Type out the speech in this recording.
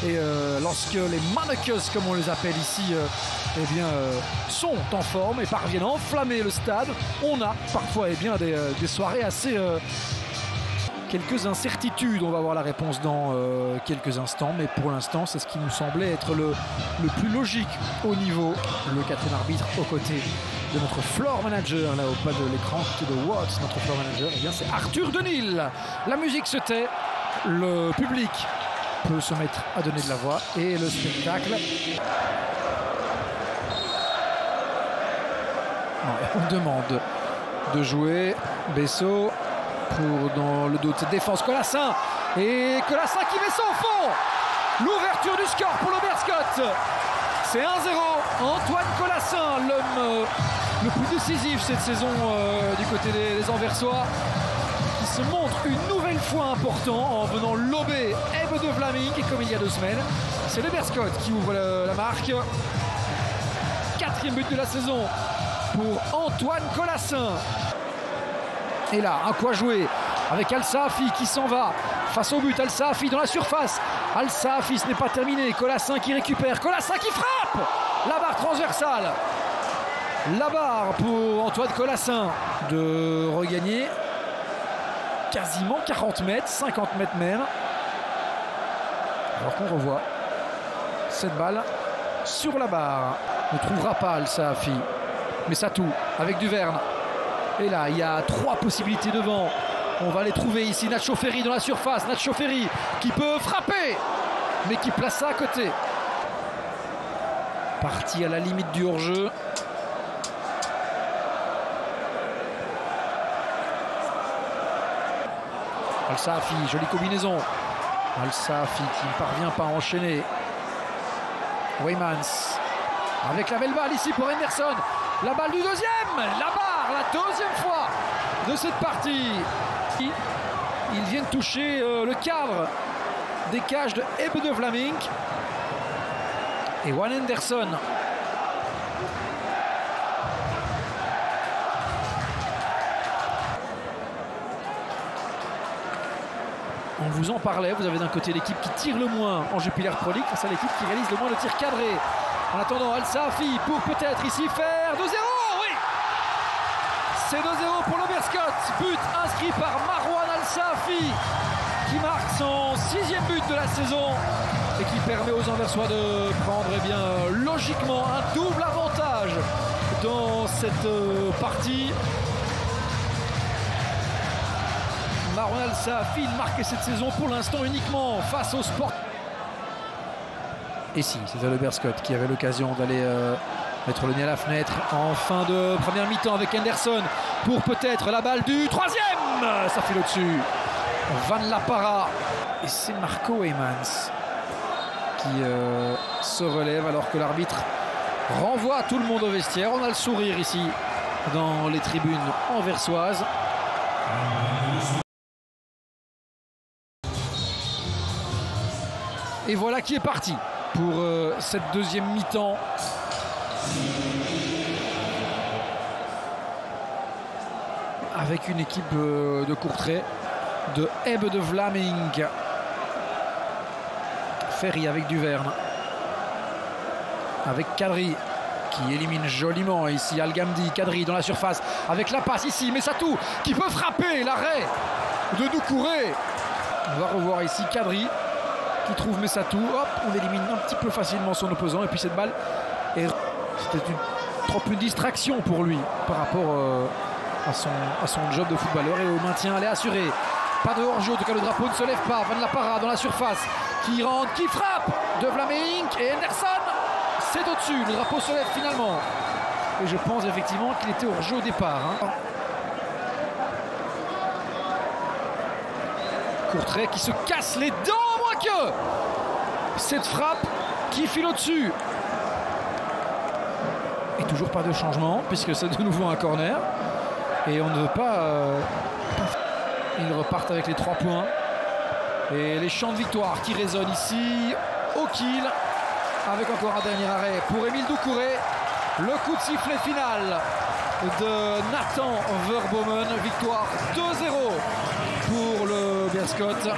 Et lorsque les Mannekes, comme on les appelle ici, sont en forme et parviennent à enflammer le stade, on a parfois des soirées assez... quelques incertitudes, on va voir la réponse dans quelques instants, mais pour l'instant c'est ce qui nous semblait être le plus logique au niveau. Le quatrième arbitre aux côtés de notre floor manager, là au pas de l'écran de Watts, notre floor manager, eh bien c'est Arthur Denil. La musique se tait, le public peut se mettre à donner de la voix et le spectacle. On demande de jouer Bessot pour dans le dos de cette défense. Colassin, et Colassin qui met ça au fond. L'ouverture du score pour le Berscott. C'est 1-0. Antoine Colassin, l'homme le plus décisif cette saison du côté des Anversois, qui se montre une nouvelle fois important en venant lober Ebbe de Vlaming. Et comme il y a 2 semaines, c'est le Berscott qui ouvre la marque. 4e but de la saison pour Antoine Colassin. Et là, à quoi jouer avec Al Saafi qui s'en va face au but. Al Saafi dans la surface. Al Saafi, ce n'est pas terminé. Colassin qui récupère. Colassin qui frappe. La barre transversale. La barre pour Antoine Colassin de regagner quasiment 40 mètres, 50 mètres même. Alors qu'on revoit cette balle sur la barre. Ne trouvera pas Al Saafi. Mais ça tout avec Duverne. Et là, il y a 3 possibilités devant. On va les trouver ici. Nacho Ferry dans la surface. Nacho Ferry qui peut frapper, mais qui place ça à côté. Parti à la limite du hors-jeu. Al Saafi, jolie combinaison. Al Saafi qui ne parvient pas à enchaîner. Weymans avec la belle balle ici pour Henderson. La balle du deuxième. La barre, la 2e fois de cette partie. Ils viennent toucher le cadre des cages de Ebbe de Vlaming. Et Juan Henderson. On vous en parlait, vous avez d'un côté l'équipe qui tire le moins en Jupiler Pro League face à l'équipe qui réalise le moins de tirs cadrés. En attendant, Al Saafi pour peut-être ici faire 2-0, oui. C'est 2-0 pour le Berscott. But inscrit par Marouane Al Saafi qui marque son 6e but de la saison et qui permet aux Anversois de prendre logiquement un double avantage dans cette partie. Marouane Al Saafi marque cette saison pour l'instant uniquement face au Sport. Et si, c'était le Berscott qui avait l'occasion d'aller mettre le nez à la fenêtre en fin de première mi-temps avec Henderson pour peut-être la balle du 3e. Ça file au-dessus. Van La Parra. Et c'est Marco Weymans qui se relève alors que l'arbitre renvoie tout le monde au vestiaire. On a le sourire ici dans les tribunes anversoises. Et voilà qui est parti pour cette 2e mi-temps. Avec une équipe de Courtrai, de Ebbe de Vlaming. Ferry avec Duverne. Avec Kadri qui élimine joliment ici Al-Gamdi. Kadri dans la surface avec la passe ici. Messatou qui peut frapper l'arrêt de Doucouré. On va revoir ici Kadri qui trouve Messatou. Hop, on élimine un petit peu facilement son opposant. Et puis cette balle, c'était trop une distraction pour lui par rapport à son job de footballeur. Et au maintien, elle est assurée. Pas de hors-jeu, en tout cas le drapeau ne se lève pas. Van La Parra dans la surface qui rentre, qui frappe de Vlaming et Henderson. C'est au-dessus, le drapeau se lève finalement. Et je pense effectivement qu'il était hors-jeu au départ. Courtrai qui se casse les dents, moins que cette frappe qui file au-dessus. Et toujours pas de changement puisque c'est de nouveau un corner. Et on ne veut pas... Ils repartent avec les 3 points. Et les chants de victoire qui résonnent ici au kill. Avec encore un dernier arrêt pour Émile Doucouré. Le coup de sifflet final de Nathan Verbomen. Victoire 2-0 pour le Berscott.